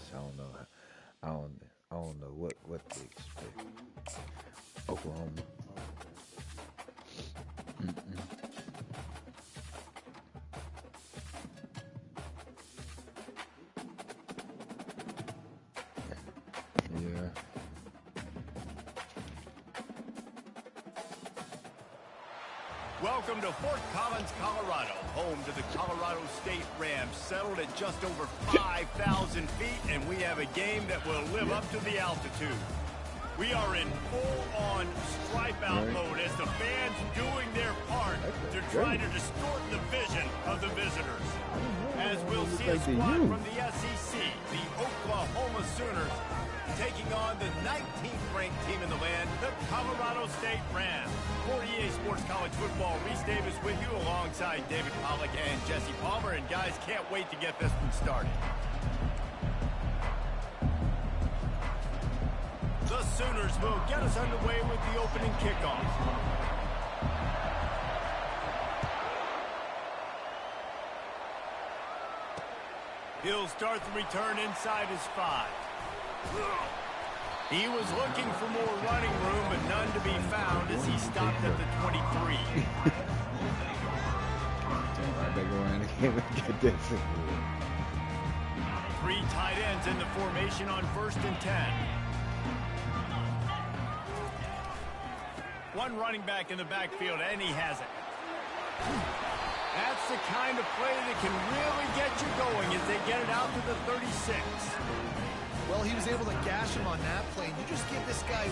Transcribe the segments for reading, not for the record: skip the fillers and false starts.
I don't know. I don't know what to expect. Oklahoma. Mm-mm. Yeah. Welcome to Fort Collins, Colorado, home to the Colorado State Rams, settled at just over 5,000 feet, and we have a game that will live up to the altitude. We are in full-on stripe-out mode as the fans doing their part to try to distort the vision of the visitors. As we'll see a squad from the SEC, the Oklahoma Sooners, taking on the 19th ranked team in the land, the Colorado State Rams. For EA Sports College Football, Reese Davis with you alongside David Pollack and Jesse Palmer. And guys, can't wait to get this one started. The Sooners will get us underway with the opening kickoff. He'll start the return inside his 5. He was looking for more running room, but none to be found as he stopped at the 23. Three tight ends in the formation on 1st and 10. One running back in the backfield, and he has it. That's the kind of play that can really get you going as they get it out to the 36. Well, he was able to gash him on that play. You just give this guy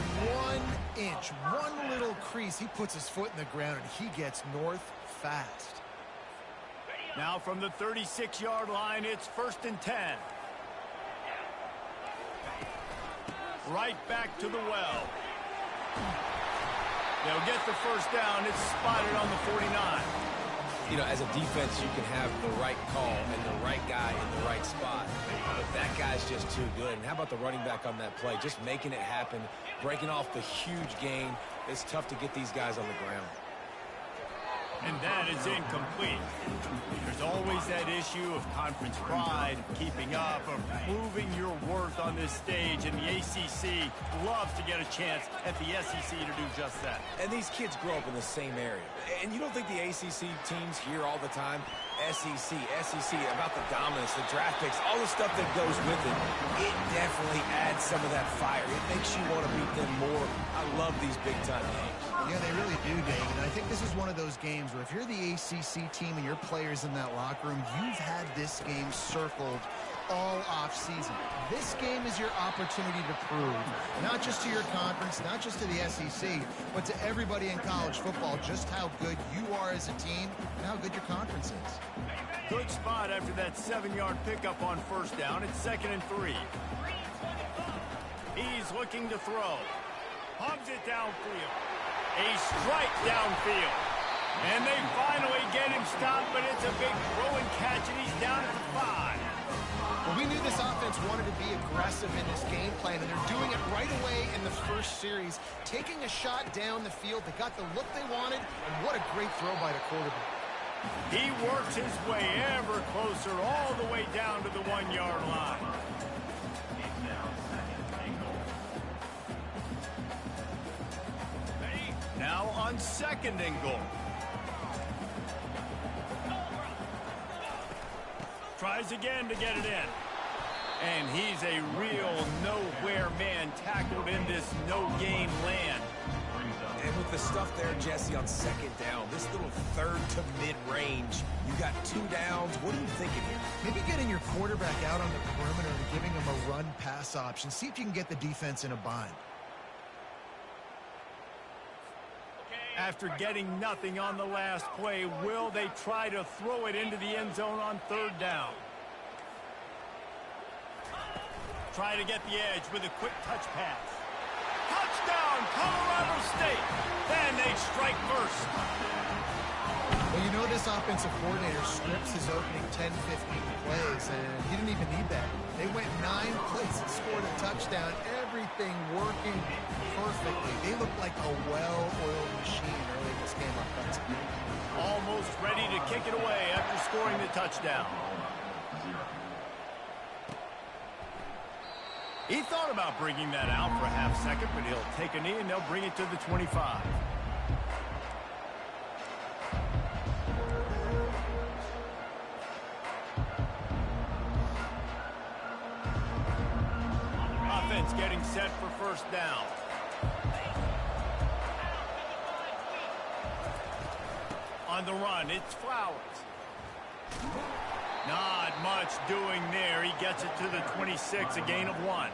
1 inch, one little crease. He puts his foot in the ground, and he gets north fast. Now from the 36-yard line, it's 1st and 10. Right back to the well. They'll get the first down. It's spotted on the 49. You know, as a defense, you can have the right call and the right guy in the right spot. But that guy's just too good. And how about the running back on that play? Just making it happen, breaking off the huge gain. It's tough to get these guys on the ground. And that is incomplete. There's always that issue of conference pride, keeping up, of proving your worth on this stage, and the ACC loves to get a chance at the SEC to do just that. And these kids grow up in the same area. And you don't think the ACC teams hear all the time, SEC, about the dominance, the draft picks, all the stuff that goes with it. It definitely adds some of that fire. It makes you want to beat them more. I love these big-time games. Yeah, they really do, Dave. And I think this is one of those games where if you're the ACC team and your players in that locker room, you've had this game circled all off-season. This game is your opportunity to prove, not just to your conference, not just to the SEC, but to everybody in college football, just how good you are as a team and how good your conference is. Good spot after that 7-yard pickup on 1st down. It's 2nd and 3. He's looking to throw. Pumps it downfield. A strike downfield. And they finally get him stopped, but it's a big throw and catch, and he's down at the 5. Well, we knew this offense wanted to be aggressive in this game plan, and they're doing it right away in the first series, taking a shot down the field. They got the look they wanted, and what a great throw by the quarterback. He works his way ever closer all the way down to the 1-yard line. Now on 2nd and goal. Tries again to get it in. And he's a real nowhere man tackled in this no-gain land. And with the stuff there, Jesse, on 2nd down, this little 3rd to mid-range, you got 2 downs. What are you thinking here? Maybe getting your quarterback out on the perimeter and giving him a run-pass option. See if you can get the defense in a bind. After getting nothing on the last play, will they try to throw it into the end zone on 3rd down? Try to get the edge with a quick touch pass. Touchdown, Colorado State. Then they strike first. Well, you know this offensive coordinator scripts his opening 10, 15 plays, and he didn't even need that. They went 9 plays and scored a touchdown. Everything working perfectly. They look like a well-oiled machine early in this game offensively. Almost ready to kick it away after scoring the touchdown. He thought about bringing that out for a half second, but he'll take a knee and they'll bring it to the 25. Offense getting set for first down. On the run, it's Flowers. Not much doing there. He gets it to the 26, a gain of 1.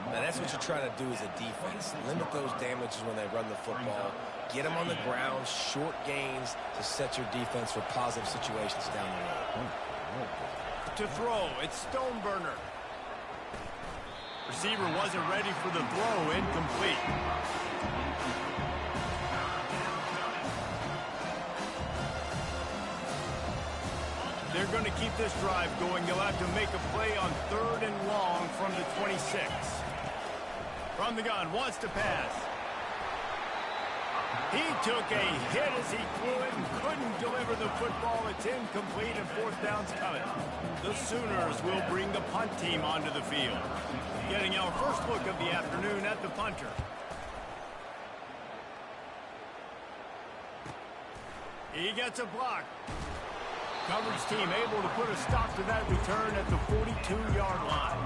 Now, that's what you're trying to do as a defense. Limit those damages when they run the football. Get them on the ground, short gains to set your defense for positive situations down the road. To throw, it's Stoneburner. Receiver wasn't ready for the throw, incomplete. They're going to keep this drive going. They'll have to make a play on 3rd and long from the 26. From the gun, wants to pass. He took a hit as he threw it and couldn't deliver the football. It's incomplete and 4th down's coming. The Sooners will bring the punt team onto the field. Getting our first look of the afternoon at the punter. He gets a block. Coverage team able to put a stop to that return at the 42-yard line.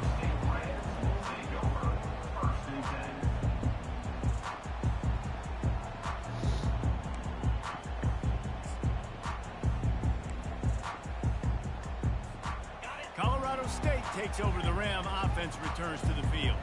Colorado State takes over the Ram. Offense returns to the field.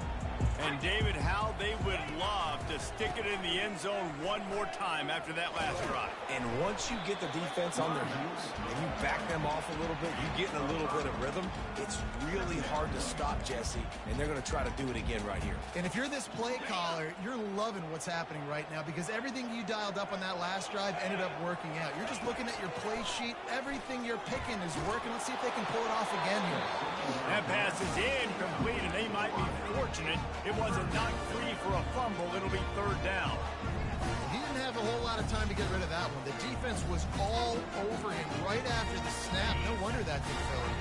And David, how they would love to stick it in the end zone one more time after that last drive. And once you get the defense on their heels and you back them off a little bit, you get in a little bit of rhythm, it's really hard to stop, Jesse, and they're going to try to do it again right here. And if you're this play caller, you're loving what's happening right now because everything you dialed up on that last drive ended up working out. You're just looking at your play sheet. Everything you're picking is working. Let's see if they can pull it off again here. That pass is incomplete, and they might be fortunate it wasn't knocked free for a fumble. It'll be 3rd down. He didn't have a whole lot of time to get rid of that one. The defense was all over him right after the snap. No wonder that did Philly.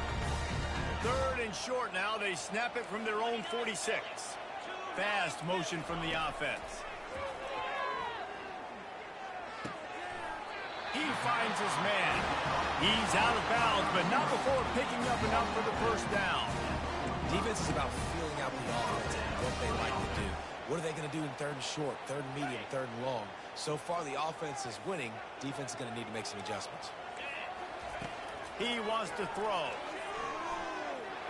3rd and short now. They snap it from their own 46. Fast motion from the offense. He finds his man. He's out of bounds, but not before picking up enough for the first down. Defense is about feeling out the offense and what they like to do. What are they going to do in 3rd and short, 3rd and medium, 3rd and long? So far, the offense is winning. Defense is going to need to make some adjustments. He wants to throw.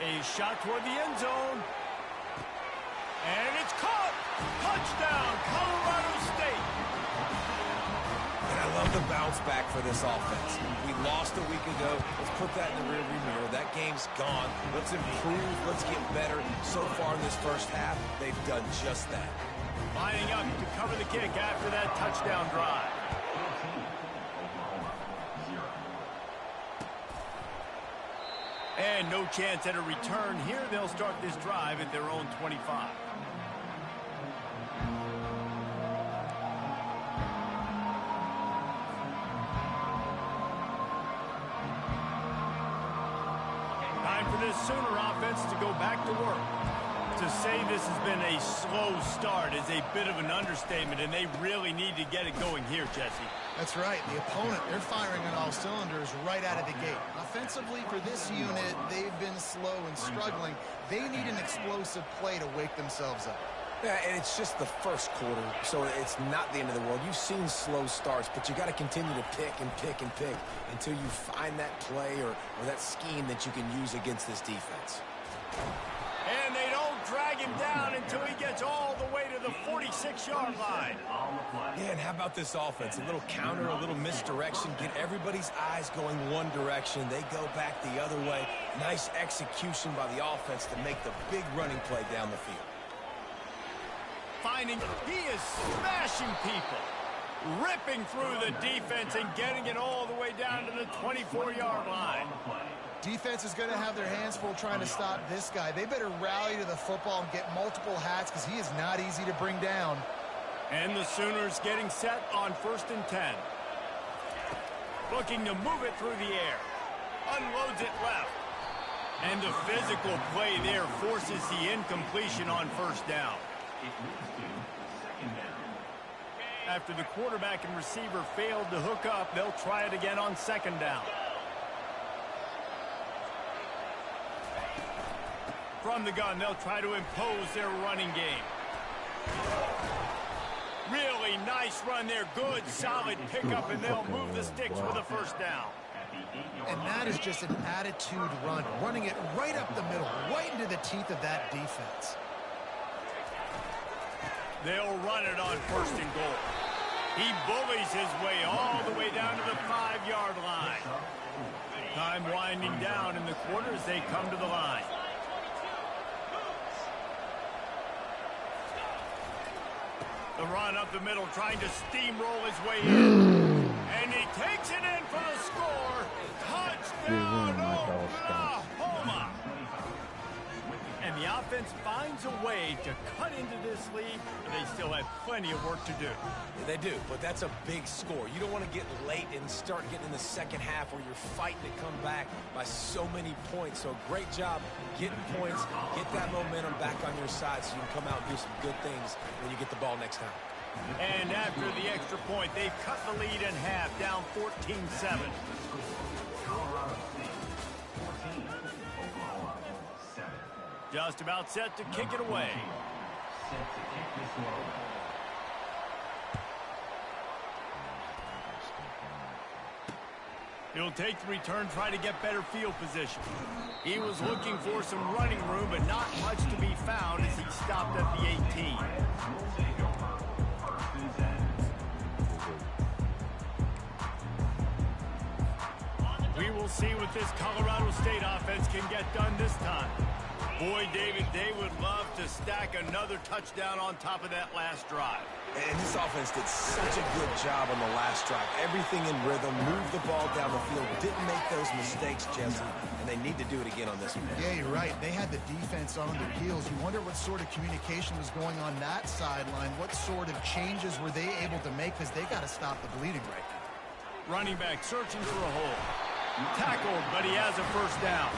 A shot toward the end zone. And it's caught. Touchdown, Colorado State. And I love the bounce back for this offense. We lost a week ago. Let's put that in the rearview mirror. That game's gone. Let's improve. Let's get better. So far in this first half, they've done just that. Lining up to cover the kick after that touchdown drive. And no chance at a return here. They'll start this drive at their own 25. This Sooner offense to go back to work. To say this has been a slow start is a bit of an understatement, and they really need to get it going here, Jesse. That's right. The opponent, they're firing on all cylinders right out of the gate. Offensively, for this unit, they've been slow and struggling. They need an explosive play to wake themselves up. Yeah, and it's just the first quarter, so it's not the end of the world. You've seen slow starts, but you got to continue to pick and pick and pick until you find that play or that scheme that you can use against this defense. And they don't drag him down until he gets all the way to the 46-yard line. Yeah, and how about this offense? A little counter, a little misdirection, get everybody's eyes going one direction. They go back the other way. Nice execution by the offense to make the big running play down the field. He is smashing people, ripping through the defense and getting it all the way down to the 24-yard line. Defense is going to have their hands full trying to stop this guy. They better rally to the football and get multiple hats because he is not easy to bring down. And the Sooners getting set on 1st and 10. Looking to move it through the air. Unloads it left. And the physical play there forces the incompletion on first down. After the quarterback and receiver failed to hook up, they'll try it again on second down. From the gun, they'll try to impose their running game. Really nice run there. Good, solid pickup, and they'll move the sticks with a first down. And that is just an attitude run, running it right up the middle, right into the teeth of that defense. They'll run it on first and goal. He bullies his way all the way down to the 5-yard line. Time winding down in the quarter as they come to the line. The run up the middle, trying to steamroll his way in. And he takes it in for the score. Touchdown, Oklahoma! And the offense finds a way to cut into this lead, but they still have plenty of work to do. They do, but that's a big score. You don't want to get late and start getting in the second half where you're fighting to come back by so many points. So great job getting points, get that momentum back on your side so you can come out and do some good things when you get the ball next time. And after the extra point, they've cut the lead in half, down 14-7. Just about set to kick it away. He'll take the return, try to get better field position. He was looking for some running room, but not much to be found as he stopped at the 18. We will see what this Colorado State offense can get done this time. Boy, David, they would love to stack another touchdown on top of that last drive. And this offense did such a good job on the last drive. Everything in rhythm, moved the ball down the field, didn't make those mistakes, Jesse, and they need to do it again on this one. Yeah, you're right. They had the defense on their heels. You wonder what sort of communication was going on that sideline. What sort of changes were they able to make, because they got to stop the bleeding right now. Running back searching for a hole. Tackled, but he has a first down.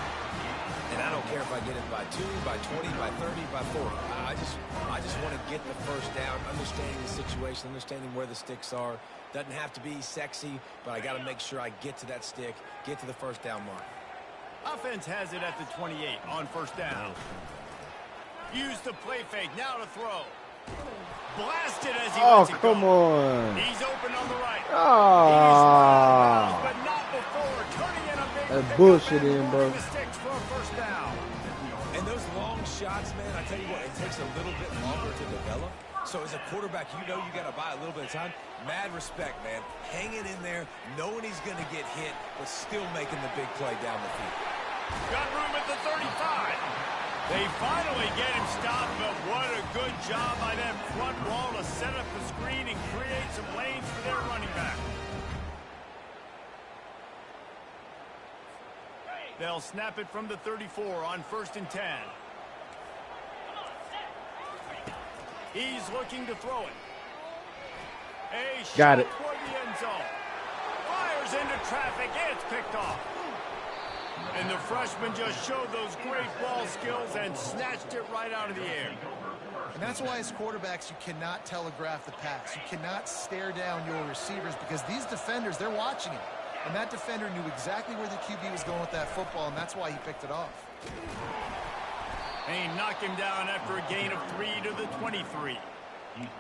And I don't care if I get it by 2, by 20, by 30, by 40. I just want to get the first down, understanding the situation, understanding where the sticks are. Doesn't have to be sexy, but I got to make sure I get to that stick, get to the first down mark. Offense has it at the 28 on first down. Use the play fake, now to throw. Blasted as he lets it go. Come on. He's open on the right. Ah. But not before turning in a big That's bullshit in, bro. Sticks for a first down. And those long shots, man, I tell you what, it takes a little bit longer to develop. So as a quarterback, you know you got to buy a little bit of time. Mad respect, man. Hanging in there, knowing he's going to get hit, but still making the big play down the field. Got room at the 35. They finally get him stopped, but what a good job by that front wall to set up the screen and create some lanes for their running back. They'll snap it from the 34 on first and 10. He's looking to throw it. A Got shot it. toward the end zone. Fires into traffic. It's picked off. And the freshman just showed those great ball skills and snatched it right out of the air. And that's why as quarterbacks you cannot telegraph the pass. You cannot stare down your receivers, because these defenders, they're watching it. And that defender knew exactly where the QB was going with that football, and that's why he picked it off. And he knocked him down after a gain of 3 to the 23.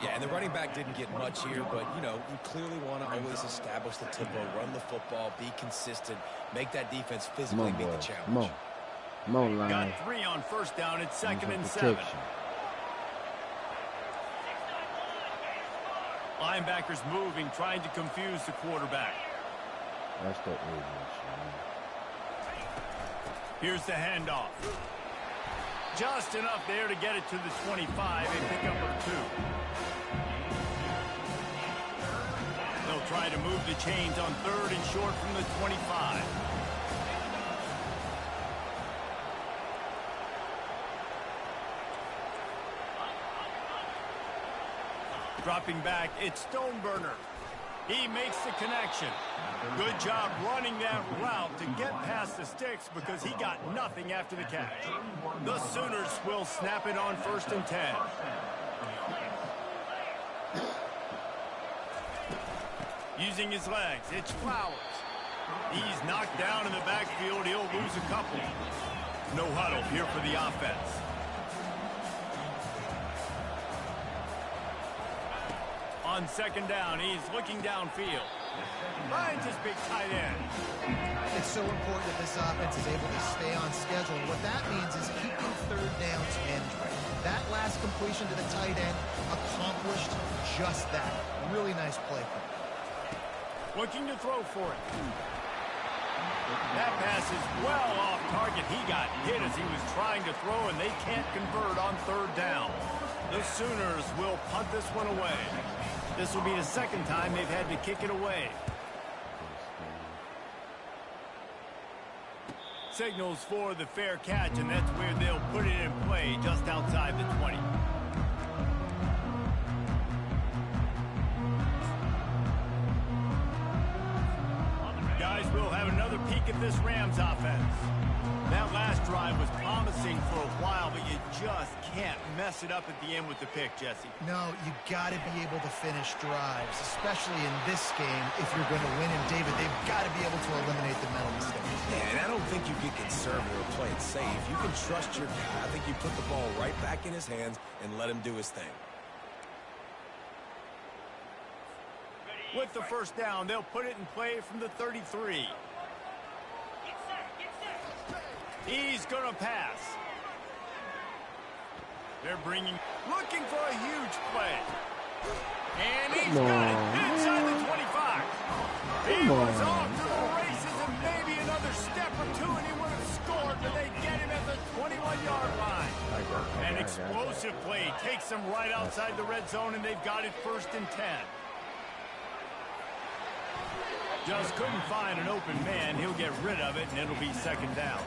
Yeah, and the running back didn't get much here, but, you know, you clearly want to always establish the tempo, run the football, be consistent, make that defense physically meet the challenge. Come on, line. Got 3 on first down. It's second and 7. Linebackers moving, trying to confuse the quarterback. That's the urgency. Here's the handoff. Just enough there to get it to the 25 and pick up a 2. They'll try to move the chains on third and short from the 25. Dropping back, it's Stoneburner. He makes the connection. Good job running that route to get past the sticks because he got nothing after the catch. The Sooners will snap it on 1st and 10. Using his legs, it's Flowers. He's knocked down in the backfield. He'll lose a couple. No huddle here for the offense. On 2nd down, he's looking downfield. Finds his big tight end. It's so important that this offense is able to stay on schedule. And what that means is keeping 3rd downs managed. That last completion to the tight end accomplished just that. Really nice play. Looking to throw for it. That pass is well off target. He got hit as he was trying to throw, and they can't convert on 3rd down. The Sooners will punt this one away. This will be the 2nd time they've had to kick it away. Signals for the fair catch, and that's where they'll put it in play just outside the 20. Guys, we'll have another peek at this Rams offense. That last drive was promising for a while, but you just can't mess it up at the end with the pick, Jesse. No, you got to be able to finish drives, especially in this game if you're going to win. And, David, they've got to be able to eliminate the mental mistakes. Yeah, and I don't think you get conservative or play it safe. You can trust your guy. I think you put the ball right back in his hands and let him do his thing. With the 1st down, they'll put it in play from the 33. He's going to pass. They're looking for a huge play. And he's got it inside the 25. He was off to the races and maybe another step or two and he would have scored, but they get him at the 21-yard line. An explosive play takes them right outside the red zone, and they've got it 1st and 10. Just couldn't find an open man. He'll get rid of it, and it'll be 2nd down.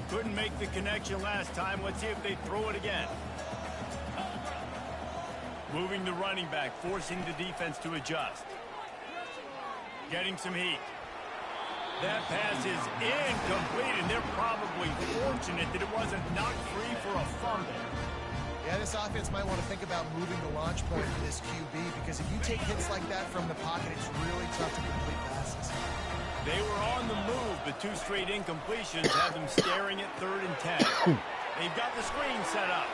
Couldn't make the connection last time. Let's see if they throw it again. Moving the running back, forcing the defense to adjust. Getting some heat. That pass is incomplete, and they're probably fortunate that it wasn't knocked free for a fumble. Yeah, this offense might want to think about moving the launch point for this QB, because if you take hits like that from the pocket, it's really tough to complete passes. They were on the move, but 2 straight incompletions have them staring at 3rd and 10. They've got the screen set up.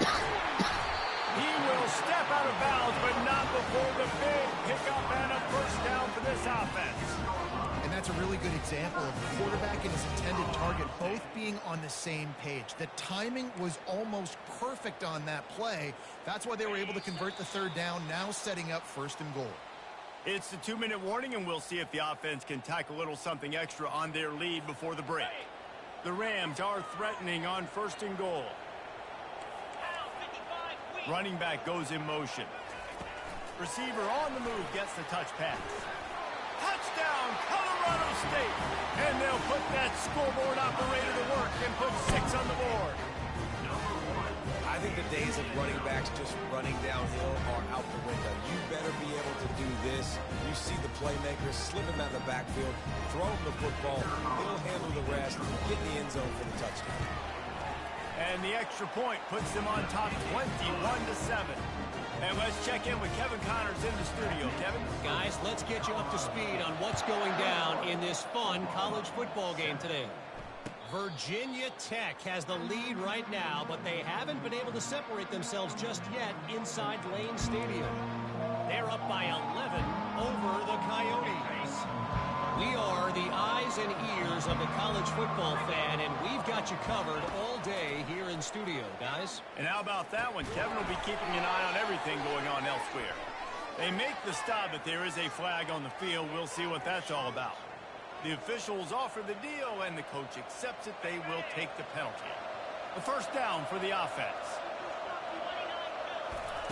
He will step out of bounds, but not before the big pickup and a 1st down for this offense. And that's a really good example of the quarterback and his intended target both being on the same page. The timing was almost perfect on that play. That's why they were able to convert the 3rd down, now setting up 1st and goal. It's the 2-minute warning, and we'll see if the offense can tack a little something extra on their lead before the break. The Rams are threatening on 1st and goal. Running back goes in motion. Receiver on the move gets the touch pass. Touchdown, Colorado State. And they'll put that scoreboard operator to work and put 6 on the board. I think the days of running backs just running downhill are out the window. You better be able to do this. You see the playmakers, slip him out of the backfield, throw him the football, he'll handle the rest, get in the end zone for the touchdown. And the extra point puts them on top 21-7. And let's check in with Kevin Connors in the studio. Kevin? Guys, let's get you up to speed on what's going down in this fun college football game today. Virginia Tech has the lead right now, but they haven't been able to separate themselves just yet inside Lane Stadium. They're up by 11 over the Coyotes. We are the eyes and ears of the college football fan, and we've got you covered all day here in studio, guys. And how about that one? Kevin will be keeping an eye on everything going on elsewhere. They make the stop, but there is a flag on the field. We'll see what that's all about. The officials offer the deal, and the coach accepts it. They will take the penalty. The 1st down for the offense.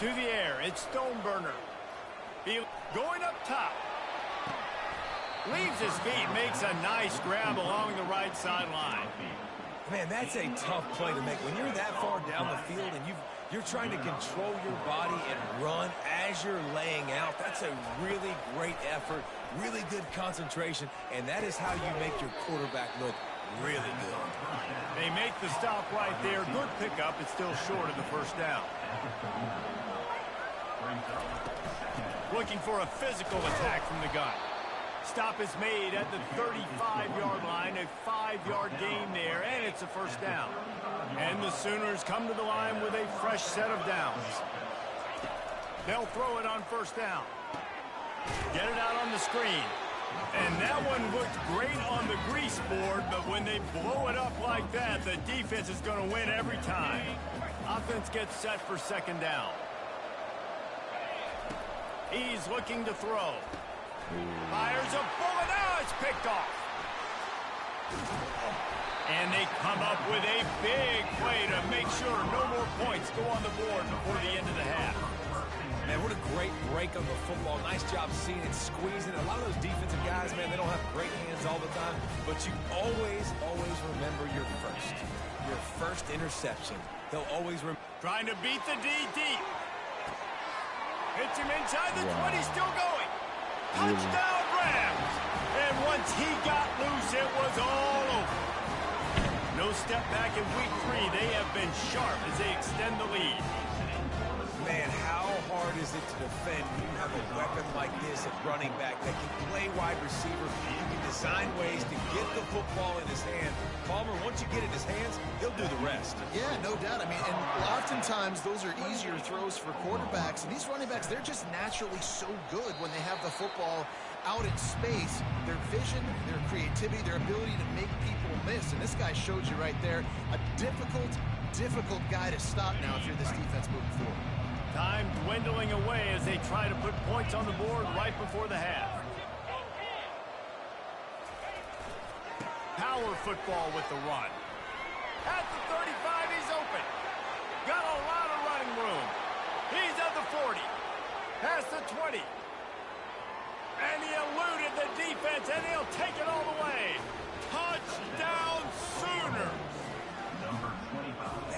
To the air, it's Stoneburner. Going up top. Leaves his feet, makes a nice grab along the right sideline. Man, that's a tough play to make. When you're that far down the field and you're trying to control your body and run as you're laying out, that's a really great effort, really good concentration, and that is how you make your quarterback look really good. They make the stop right there. Good pickup. It's still short of the first down. Looking for a physical attack from the gun. Stop is made at the 35-yard line, a 5-yard gain there, and it's a first down. And the Sooners come to the line with a fresh set of downs. They'll throw it on first down. Get it out on the screen. And that one looked great on the grease board, but when they blow it up like that, the defense is going to win every time. Offense gets set for second down. He's looking to throw. Fires a bullet. Oh, it's picked off. And they come up with a big play to make sure no more points go on the board before the end of the half. Man, what a great break on the football. Nice job seeing it, squeezing. A lot of those defensive guys, man, they don't have great hands all the time, but you always remember your first interception. They'll always remember. Trying to beat the D deep. Hits him inside the 20, still going. Touchdown Rams! And once he got loose, it was all over. No step back in week 3. They have been sharp as they extend the lead. Man, how hard is it to defend when you have a weapon like this at running back that can play wide receiver? You can design ways to get the football in his hand. Palmer, once you get it in his hands, he'll do the rest. Yeah, no doubt. I mean, and oftentimes those are easier throws for quarterbacks. And these running backs, they're just naturally so good when they have the football out in space. Their vision, their creativity, their ability to make people miss. And this guy showed you right there, a difficult guy to stop now if you're this defense moving forward. Time dwindling away as they try to put points on the board right before the half. Power football with the run. At the 35, he's open. Got a lot of running room. He's at the 40. Past the 20. And he eluded the defense, and he'll take it all the way. Touchdown Sooners.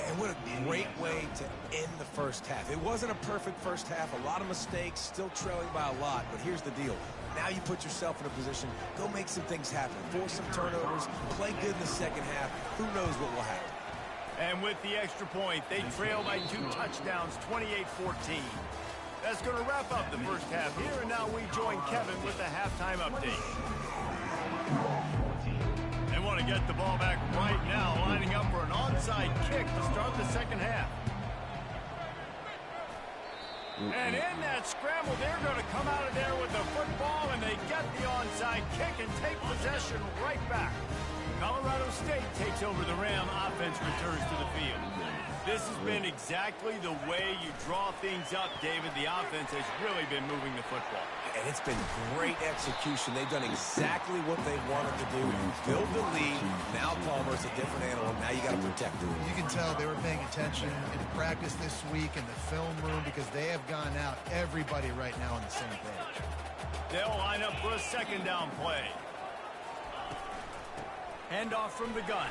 And what a great way to end the first half. It wasn't a perfect first half. A lot of mistakes, still trailing by a lot. But here's the deal. Now you put yourself in a position, go make some things happen. Force some turnovers, play good in the second half. Who knows what will happen. And with the extra point, they trail by 2 touchdowns, 28-14. That's going to wrap up the first half here. And now we join Kevin with the halftime update. They want to get the ball back right now, lining up for an onside kick to start the second half. And in that scramble, they're going to come out of there with the football, and they get the onside kick and take possession right back. Colorado State takes over the Ram. Offense returns to the field. This has been exactly the way you draw things up, David. The offense has really been moving the football. And it's been great execution. They've done exactly what they wanted to do. Build the lead. Now Palmer's a different animal. Now you got to protect him. You can tell they were paying attention in practice this week in the film room because they have gone out, everybody right now on the same page. They'll line up for a second down play. Handoff from the gun.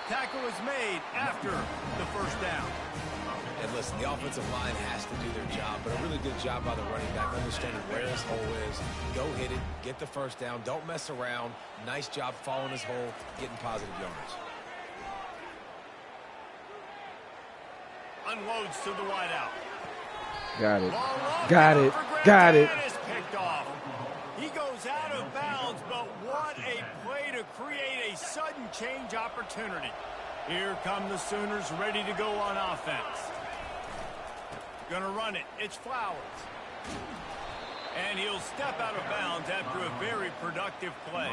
Tackle is made after the first down. And listen, the offensive line has to do their job, but a really good job by the running back, understanding where his hole is. Go hit it, get the first down, don't mess around. Nice job following his hole, getting positive yards. Unloads to the wideout. Got it. Got it. Got it. Is picked off. He goes out of bounds, but what a play to create a sudden change opportunity. Here come the Sooners ready to go on offense. Gonna run it. It's Flowers. And he'll step out of bounds after a very productive play.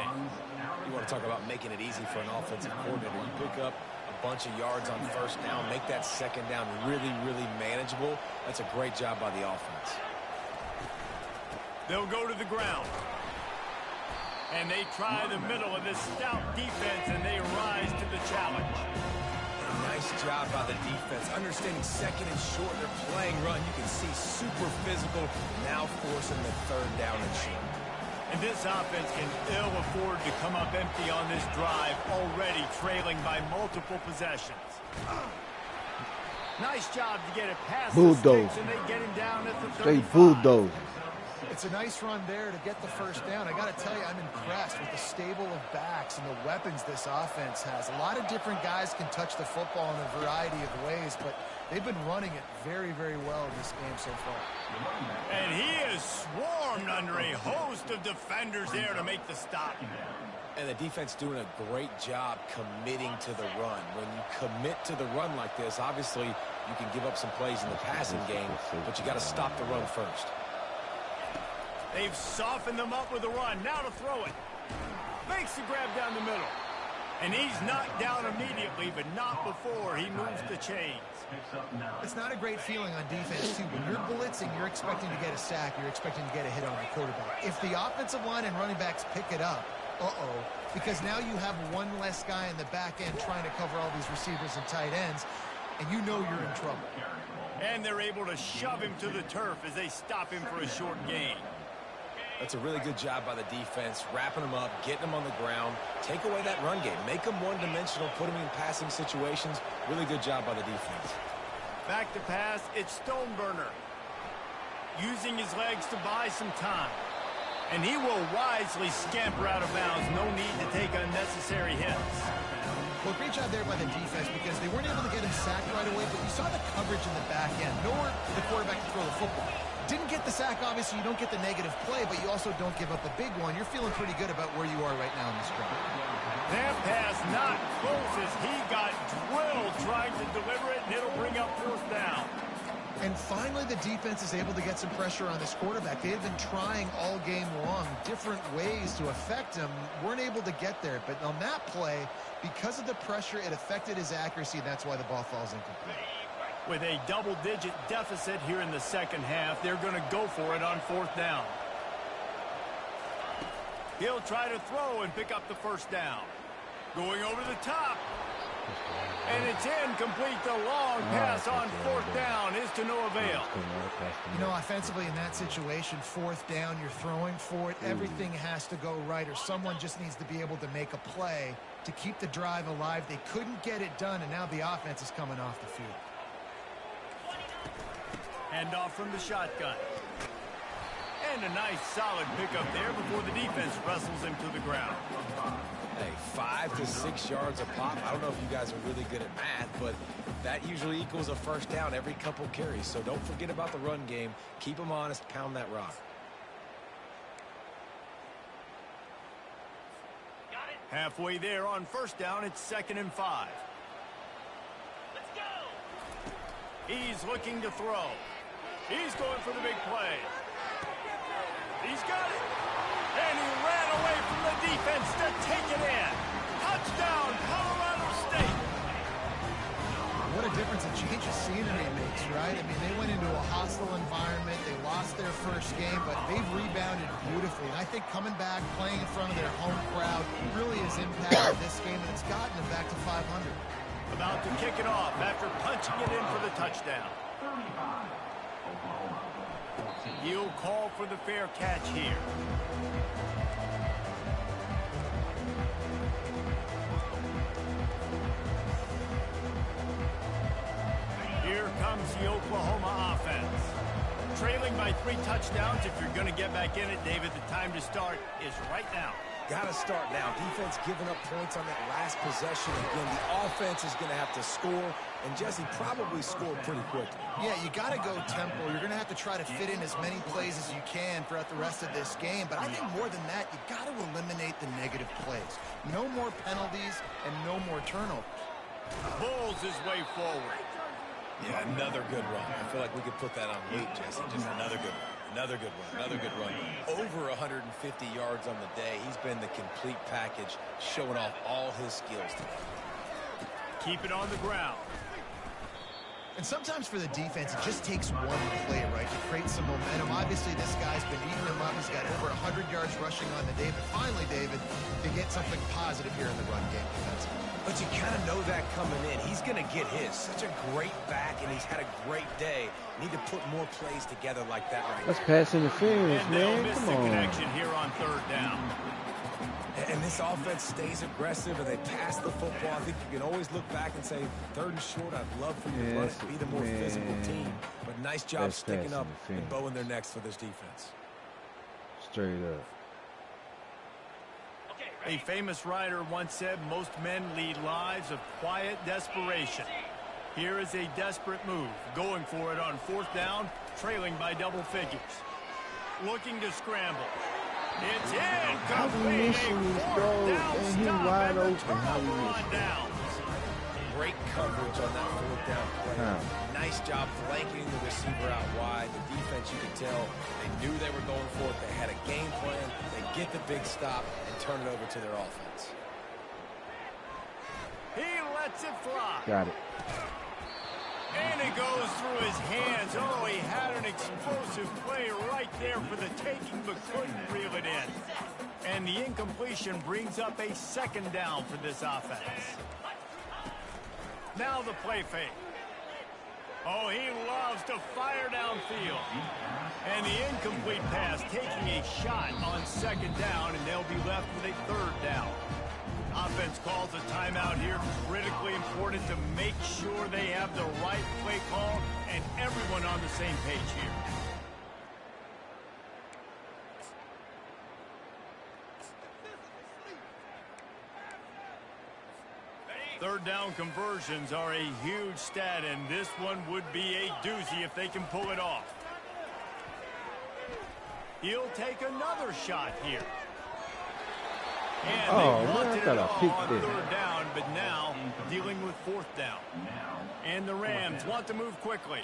You want to talk about making it easy for an offensive coordinator. You pick up a bunch of yards on first down, make that second down really, really manageable. That's a great job by the offense. They'll go to the ground. And they try the middle of this stout defense, and they rise to the challenge. Nice job by the defense. Understanding second and short, they're playing run. You can see super physical, now forcing the third down and short. And this offense can ill afford to come up empty on this drive, already trailing by multiple possessions. Nice job to get it past the sticks, and they get him down at the 35. Straight bulldoze. It's a nice run there to get the first down. I got to tell you, I'm impressed with the stable of backs and the weapons this offense has. A lot of different guys can touch the football in a variety of ways, but they've been running it very, very well in this game so far. And he is swarmed under a host of defenders there to make the stop. And the defense doing a great job committing to the run. When you commit to the run like this, obviously you can give up some plays in the passing game, but you got to stop the run first. They've softened them up with a run. Now to throw it. Makes the grab down the middle. And he's knocked down immediately, but not before he moves the chains. It's not a great feeling on defense, too. When you're blitzing, you're expecting to get a sack. You're expecting to get a hit on the quarterback. If the offensive line and running backs pick it up, because now you have one less guy in the back end trying to cover all these receivers and tight ends, and you know you're in trouble. And they're able to shove him to the turf as they stop him for a short gain. That's a really good job by the defense, wrapping them up, getting them on the ground, take away that run game, make them one-dimensional, put them in passing situations. Really good job by the defense. Back to pass, it's Stoneburner. Using his legs to buy some time. And he will wisely scamper out of bounds. No need to take unnecessary hits. Well, great job there by the defense because they weren't able to get him sacked right away, but you saw the coverage in the back end. Nowhere for the quarterback to throw the football. Didn't get the sack, obviously. You don't get the negative play, but you also don't give up a big one. You're feeling pretty good about where you are right now in this drive. That pass not close as he got drilled trying to deliver it, and it'll bring up fourth down. And finally, the defense is able to get some pressure on this quarterback. They had been trying all game long different ways to affect him. Weren't able to get there. But on that play, because of the pressure, it affected his accuracy, and that's why the ball falls incomplete. With a double-digit deficit here in the second half, they're going to go for it on fourth down. He'll try to throw and pick up the first down. Going over the top. And it's incomplete. The long pass on fourth down is to no avail. You know, offensively in that situation, fourth down, you're throwing for it. Everything has to go right, or someone just needs to be able to make a play to keep the drive alive. They couldn't get it done, and now the offense is coming off the field. Hand off from the shotgun. And a nice solid pickup there before the defense wrestles him to the ground. Hey, 5 to 6 yards a pop. I don't know if you guys are really good at math, but that usually equals a first down every couple carries. So don't forget about the run game. Keep them honest. Pound that rock. Halfway there on first down, it's 2nd and 5. Let's go. He's looking to throw. He's going for the big play. He's got it. And he ran away from the defense to take it in. Touchdown, Colorado State. What a difference a change of scenery makes, right? I mean, they went into a hostile environment. They lost their first game, but they've rebounded beautifully. And I think coming back, playing in front of their home crowd really has impacted this game, and it's gotten them back to 500. About to kick it off after punching it in for the touchdown. He'll call for the fair catch here. Here comes the Oklahoma offense. Trailing by 3 touchdowns. If you're going to get back in it, David, the time to start is right now. Got to start now. Defense giving up points on that last possession. Again, the offense is going to have to score, and Jesse probably scored pretty quickly. Yeah, you got to go tempo. You're going to have to try to fit in as many plays as you can throughout the rest of this game. But I think more than that, you got to eliminate the negative plays. No more penalties and no more turnovers. Bulls his way forward. Yeah, another good run. I feel like we could put that on weight, Jesse. Just another good run. Another good run. Another good run. Over 150 yards on the day. He's been the complete package, showing off all his skills today. Keep it on the ground. And sometimes for the defense, it just takes one play, right, to create some momentum. Obviously, this guy's been eating them up. He's got over 100 yards rushing on the day. But finally, David, they get something positive here in the run game defensively. But you kind of know that coming in. He's going to get his. Such a great back, and he's had a great day. Need to put more plays together like that right now. That's pass interference, And they'll man. miss Come the on. connection here on 3rd this offense stays aggressive and they pass the football, I think you can always look back and say, 3rd and short, I'd love for you to run it, be the more physical team. But nice job sticking up and bowing their necks for this defense. Straight up. A famous writer once said most men lead lives of quiet desperation. Here is a desperate move, going for it on 4th down, trailing by double figures. Looking to scramble. It's incomplete. And he wide open. Great coverage on that 4th down play. Nice job flanking the receiver out wide. The defense, you could tell, they knew they were going for it. They had a game plan. They get the big stop and turn it over to their offense. He lets it fly. Got it. And it goes through his hands. Oh, he had an explosive play right there for the taking, but couldn't reel it in. And the incompletion brings up a 2nd down for this offense. Now the play fake. Oh, he loves to fire downfield. And the incomplete pass taking a shot on 2nd down, and they'll be left with a 3rd down. Offense calls a timeout here. Critically important to make sure they have the right play call and everyone on the same page here. Third down conversions are a huge stat, and this one would be a doozy if they can pull it off. He'll take another shot here. And they wanted it all on 3rd down, but now dealing with 4th down. And the Rams want to move quickly.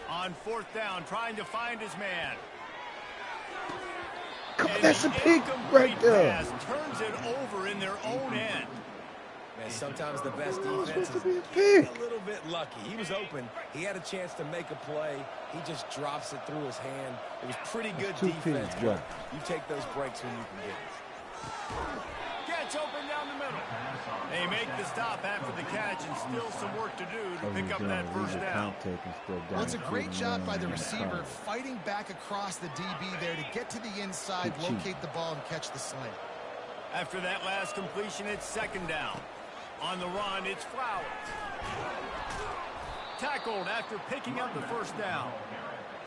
On 4th down, trying to find his man. That's a pick right there. Pass turns it over in their own end. Man, sometimes the best defense is a little bit lucky. He was open. He had a chance to make a play. He just drops it through his hand. It was pretty good defense. But you take those breaks when you can get it. Gets open down the middle. They make the stop after the catch, and still some work to do to pick up that 1st down. Well, it's a great job by the receiver fighting back across the DB there to get to the inside, locate the ball, and catch the slant. After that last completion, it's 2nd down. On the run, it's Flowers. Tackled after picking up the 1st down.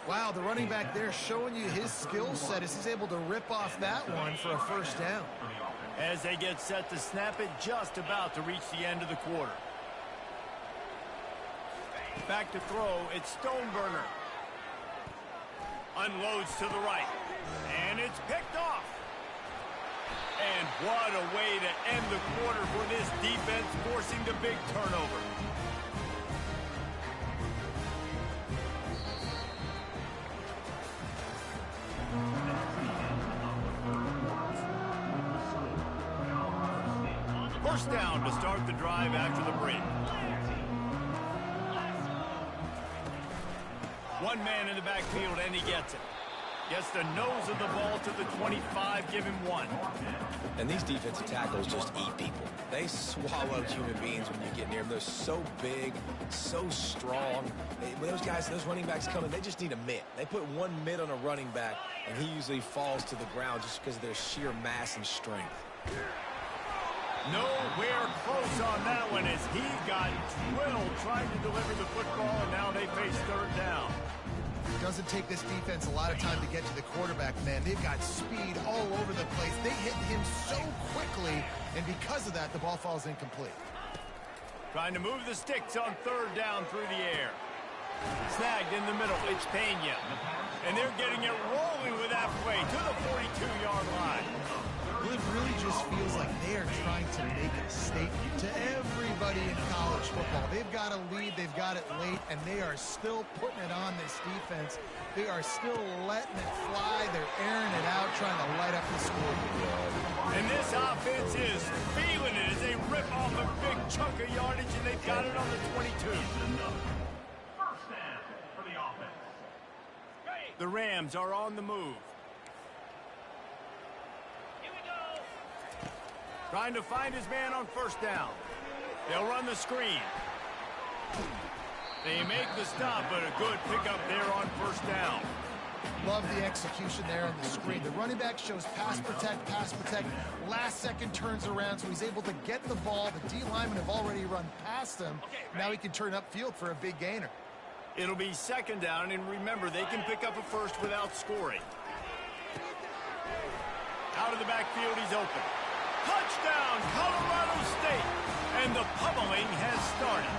Wow, the running back there showing you his skill set as he's able to rip off that one for a 1st down. As they get set to snap it, just about to reach the end of the quarter. Back to throw, it's Stoneburner. Unloads to the right. And it's picked off. And what a way to end the quarter for this defense, forcing the big turnover. First down to start the drive after the break. One man in the backfield, and he gets it. Gets the nose of the ball to the 25, give him 1. And these defensive tackles just eat people. They swallow human beings when you get near them. They're so big, so strong. When those guys, those running backs come in, they just need a mitt. They put 1 mitt on a running back, and he usually falls to the ground just because of their sheer mass and strength. Nowhere close on that one as he got drilled trying to deliver the football, and now they face 3rd down. It doesn't take this defense a lot of time to get to the quarterback, man. They've got speed all over the place. They hit him so quickly, and because of that, the ball falls incomplete. Trying to move the sticks on 3rd down through the air. Snagged in the middle, it's Pena. And they're getting it rolling with that play to the 42-yard line. Well, it really just feels like they are trying to make a statement to everybody in college football. They've got a lead, they've got it late, and they are still putting it on this defense. They are still letting it fly. They're airing it out, trying to light up the scoreboard. And this offense is feeling it as they rip off a big chunk of yardage, and they've got it on the 22. The Rams are on the move. Trying to find his man on 1st down. They'll run the screen. They make the stop, but a good pickup there on first down. Love the execution there on the screen. The running back shows pass protect, last second turns around, so he's able to get the ball. The D linemen have already run past him. Now he can turn upfield for a big gainer. It'll be second down, and remember, they can pick up a first without scoring. Out of the backfield, he's open. Touchdown, Colorado State! And the pummeling has started.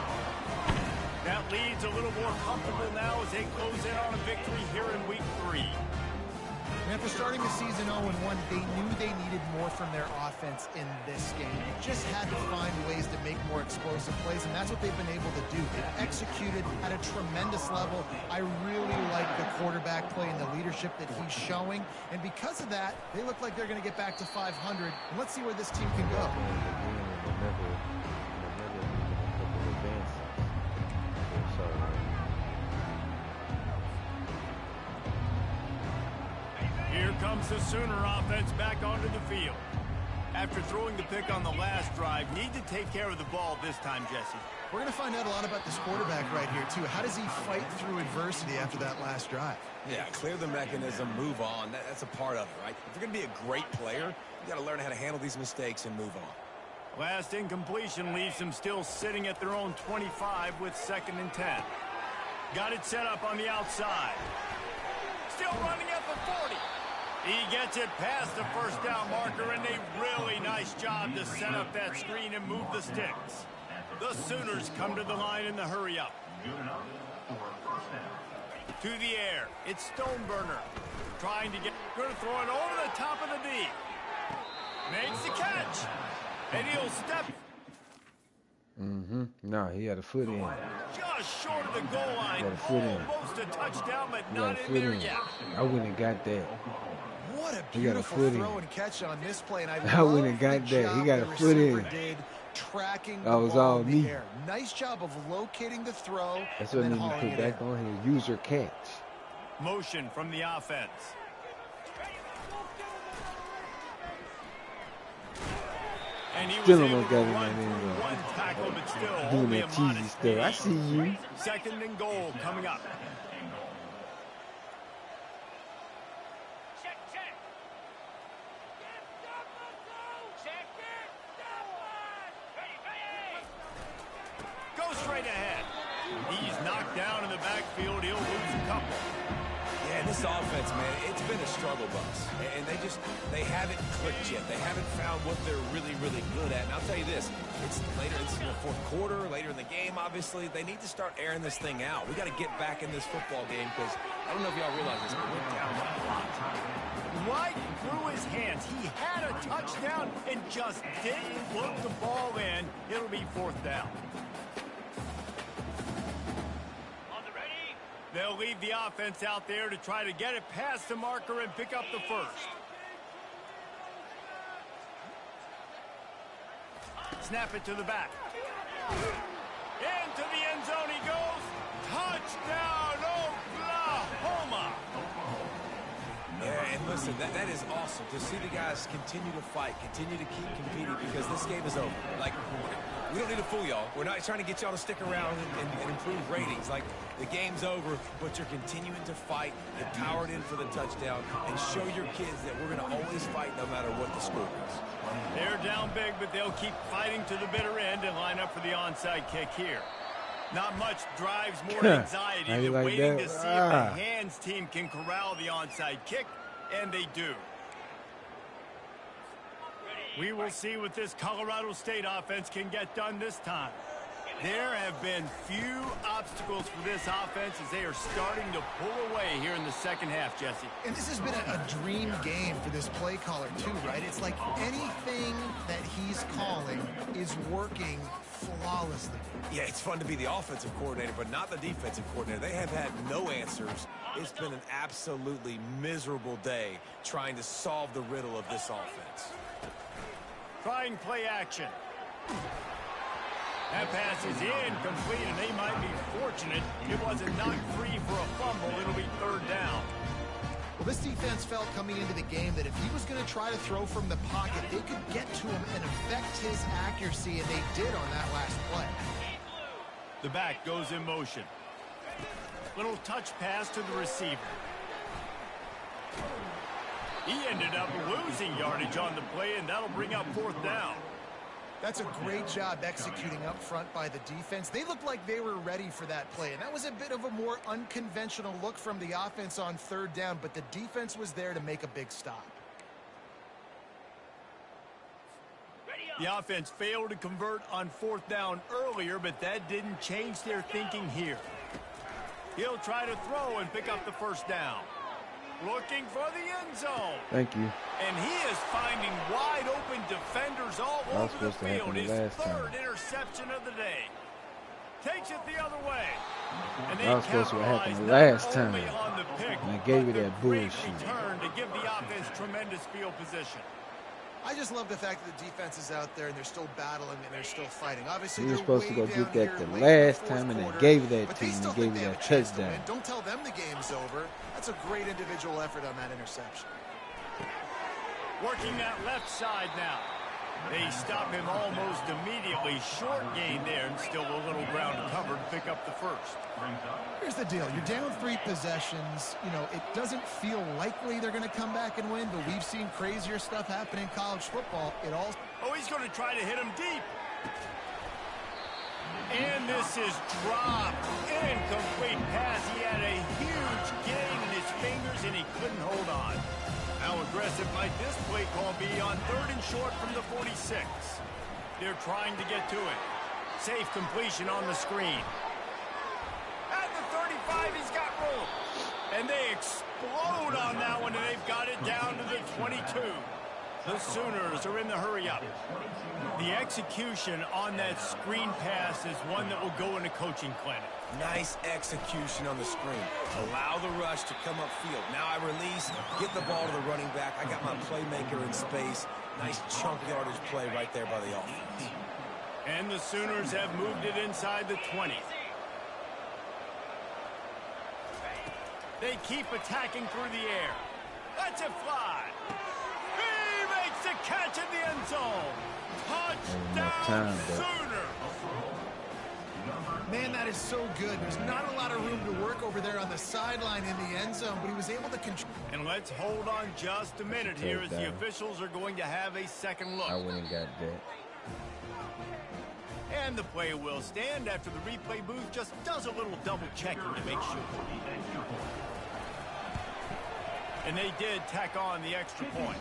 That lead's a little more comfortable now as they close in on a victory here in Week 3. And after starting the season 0-1, they knew they needed more from their offense in this game. They just had to find ways to make more explosive plays, and that's what they've been able to do. They've executed at a tremendous level. I really like the quarterback play and the leadership that he's showing. And because of that, they look like they're going to get back to 500. And let's see where this team can go. Here comes the Sooner offense back onto the field. After throwing the pick on the last drive, need to take care of the ball this time, Jesse. We're going to find out a lot about this quarterback right here, too. How does he fight through adversity after that last drive? Yeah, clear the mechanism, move on. That's a part of it, right? If you're going to be a great player, you got to learn how to handle these mistakes and move on. Last incompletion leaves them still sitting at their own 25 with 2nd and 10. Got it set up on the outside. Still running at the 40. He gets it past the first down marker, and a really nice job to set up that screen and move the sticks. The Sooners come to the line in the hurry-up. To the air, it's Stoneburner. Trying to get, going to throw it over the top of the D. Makes the catch. And he'll step. No, he had a foot in. Just short of the goal line. He got a foot in. Almost a touchdown, but He got a not in foot there in. yet. I wouldn't have got that. What a He got a beautiful foot throw in. and catch on this play. And I wouldn't have got that. He got a foot in. Did, tracking That the was ball all in the me. air. Nice job of locating the throw. That's and what I then need to hauling put it back in. on here. User catch. Motion from the offense. And he was Still able almost to got him run right in through there. one tackle, but still Doing only that a cheesy modest stuff. I gain. see you. 2nd and goal coming up. Go straight ahead. He's knocked down in the backfield. He'll lose a couple. Yeah, this offense, man, it's been a struggle bus. And they haven't clicked yet. They haven't found what they're really, really good at. And I'll tell you this, it's later, it's in the 4th quarter, later in the game, obviously. They need to start airing this thing out. We got to get back in this football game because I don't know if y'all realize this, but we're down a lot. Right through his hands. He had a touchdown and just didn't look the ball in. It'll be 4th down. They'll leave the offense out there to try to get it past the marker and pick up the first. Snap it to the back. Into the end zone he goes. Touchdown, Oklahoma! Yeah, and listen, that is awesome to see the guys continue to fight, continue to keep competing because this game is over. Like, we don't need to fool y'all. We're not trying to get y'all to stick around and improve ratings. Like, the game's over, but you're continuing to fight, get powered in for the touchdown, and show your kids that we're going to always fight no matter what the score is. They're down big, but they'll keep fighting to the bitter end and line up for the onside kick here. Not much drives more anxiety How you than like waiting that? to see if the hands team can corral the onside kick, and they do. We will see what this Colorado State offense can get done this time. There have been few obstacles for this offense as they are starting to pull away here in the 2nd half, Jesse. And this has been a dream game for this play caller, too, right? It's like anything that he's calling is working flawlessly. Yeah, it's fun to be the offensive coordinator, but not the defensive coordinator. They have had no answers. It's been an absolutely miserable day trying to solve the riddle of this offense. Trying play action. That pass is incomplete, and they might be fortunate it wasn't knocked free for a fumble. It'll be 3rd down. Well, this defense felt coming into the game that if he was going to try to throw from the pocket, they could get to him and affect his accuracy, and they did on that last play. The back goes in motion. Little touch pass to the receiver. He ended up losing yardage on the play, and that'll bring up 4th down. That's a great job executing up front by the defense. They looked like they were ready for that play, and that was a bit of a more unconventional look from the offense on 3rd down, but the defense was there to make a big stop. The offense failed to convert on 4th down earlier, but that didn't change their thinking here. He'll try to throw and pick up the 1st down. Looking for the end zone. Thank you. And he is finding wide open defenders all over the field. His 3rd interception of the day. Takes it the other way. And that was supposed to happen the last time. And I gave you that bullshit. Return to give the offense tremendous field position. I just love the fact that the defense is out there and they're still battling and they're still fighting. Obviously, you were supposed to go get that the late last in the time, and quarter, they gave you that but team. they still They gave think you they that have a chance to touchdown. win. Don't tell them the game's over. That's a great individual effort on that interception. Working that left side now. They stop him almost immediately. Short gain there, and still a little ground to cover to pick up the 1st. Here's the deal. You're down 3 possessions. You know, it doesn't feel likely they're going to come back and win, but we've seen crazier stuff happen in college football. Oh, he's going to try to hit him deep. And this is dropped. Incomplete pass. He had a huge gain in his fingers, and he couldn't hold on. How aggressive might this play call be on 3rd and short from the 46? They're trying to get to it. Safe completion on the screen. At the 35, he's got room. And they explode on that one, and they've got it down to the 22. The Sooners are in the hurry-up. The execution on that screen pass is one that will go in a coaching clinic. Nice execution on the screen. Allow the rush to come upfield. Now I release, get the ball to the running back. I got my playmaker in space. Nice chunk yardage play right there by the offense. And the Sooners have moved it inside the 20. They keep attacking through the air. Let's it fly. He makes the catch in the end zone. Touchdown, Sooners. Man, that is so good. There's not a lot of room to work over there on the sideline in the end zone, but he was able to control. And let's hold on just a minute here as the officials are going to have a second look. I went and got that. And the play will stand after the replay booth just does a little double checking to make sure. And they did tack on the extra point.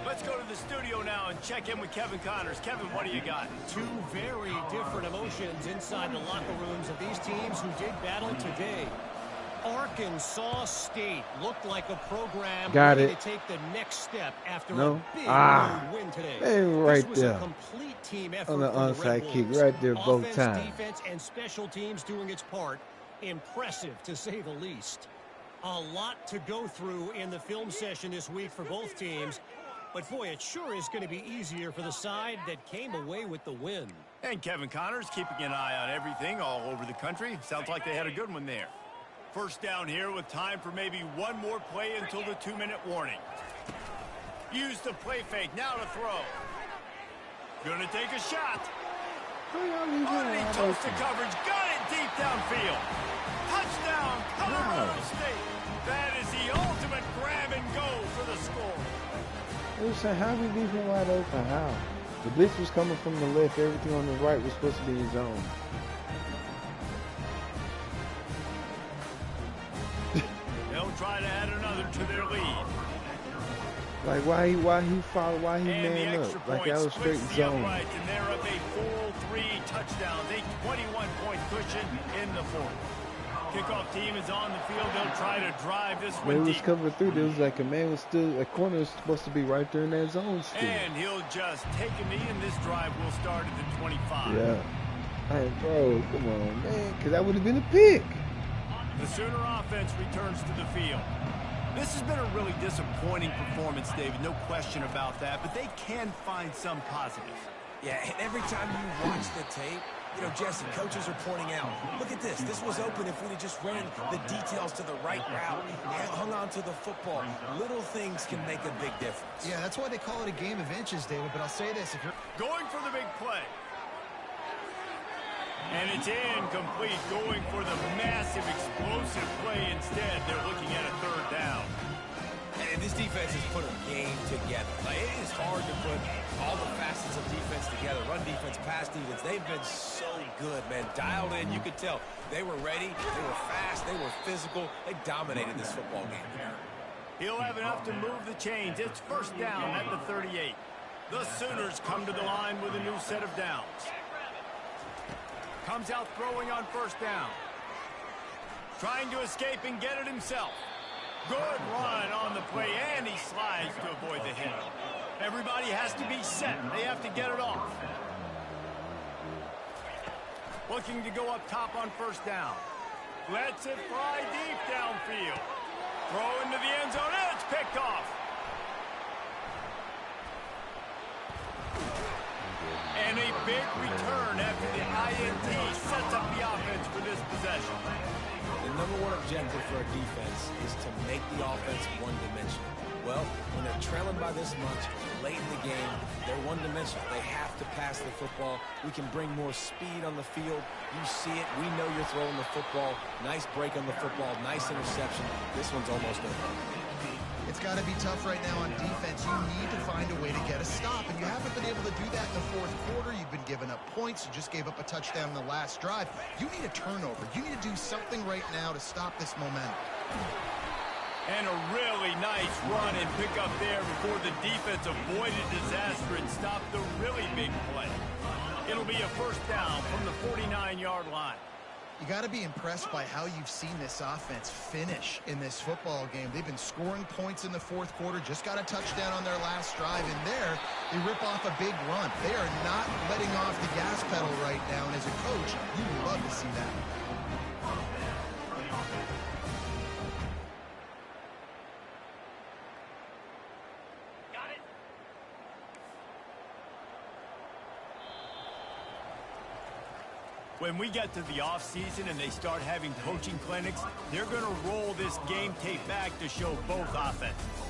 Let's go to the studio now and check in with Kevin Connors. Kevin, what do you got? 2 very different emotions inside the locker rooms of these teams who did battle today. Arkansas State looked like a program ready to take the next step after a big road win today. Right this was there. A complete team effort on the from onside the kick, Red right there, Wolves. both times. Offense, defense, and special teams doing its part. Impressive, to say the least. A lot to go through in the film session this week for both teams. But, boy, it sure is going to be easier for the side that came away with the win. And Kevin Connors keeping an eye on everything all over the country. Sounds like they had a good one there. First down here with time for maybe one more play until the 2-minute warning. Use the play fake. Now to throw. Gonna take a shot. Underneath toasted coverage. Got it deep downfield. Touchdown, Colorado State. That is the ultimate grab and go for the score. They were saying, how we leave him wide open? How? The blitz was coming from the left. Everything on the right was supposed to be his own. They'll try to add another to their lead. Like why he man up? Like that was straight zone. Upright, and they're up a full 3 touchdowns, a 21-point cushion in the 4th. Kickoff team is on the field. They'll try to drive this one When it was deep. covered through, there was like a corner was supposed to be right there in that zone still. And he'll just take a knee, and this drive will start at the 25. Yeah. Hey, bro, come on, man, because that would have been a pick. The Sooner offense returns to the field. This has been a really disappointing performance, David, no question about that, but they can find some positives. Yeah, and every time you watch the tape, you know, Jesse, coaches are pointing out, look at this. This was open if we'd have just ran the details to the right route and hung on to the football. Little things can make a big difference. Yeah, that's why they call it a game of inches, David. But I'll say this. If you're going for the big play. And it's incomplete, going for the massive explosive play instead. They're looking at a third down. And this defense has put a game together. Like, it is hard to put all the facets of defense together. Run defense, pass defense. They've been so good, man. Dialed in, you could tell. They were ready, they were fast, they were physical. They dominated this football game. He'll have enough to move the chains. It's first down at the 38. The Sooners come to the line with a new set of downs. Comes out throwing on first down. Trying to escape and get it himself. Good run on the play, and he slides to avoid the hit. Everybody has to be set. They have to get it off. Looking to go up top on first down. Lets it fly deep downfield. Throw into the end zone, and it's picked off. And a big return after the INT sets up the offense for this possession. The number one objective for a defense is to make the offense one-dimensional. Well, when they're trailing by this much, late in the game, they're one-dimensional. They have to pass the football. We can bring more speed on the field. You see it. We know you're throwing the football. Nice break on the football. Nice interception. This one's almost over. It's got to be tough right now on defense. You need to find a way to get a stop, and you haven't been able to do that in the fourth quarter. You've been giving up points. You just gave up a touchdown in the last drive. You need a turnover. You need to do something right now to stop this momentum. And a really nice run and pick up there before the defense avoided disaster and stopped the really big play. It'll be a first down from the 49-yard line. You got to be impressed by how you've seen this offense finish in this football game. They've been scoring points in the fourth quarter, just got a touchdown on their last drive, and there they rip off a big run. They are not letting off the gas pedal right now, and as a coach, you love to see that. When we get to the offseason and they start having coaching clinics, they're going to roll this game tape back to show both offenses.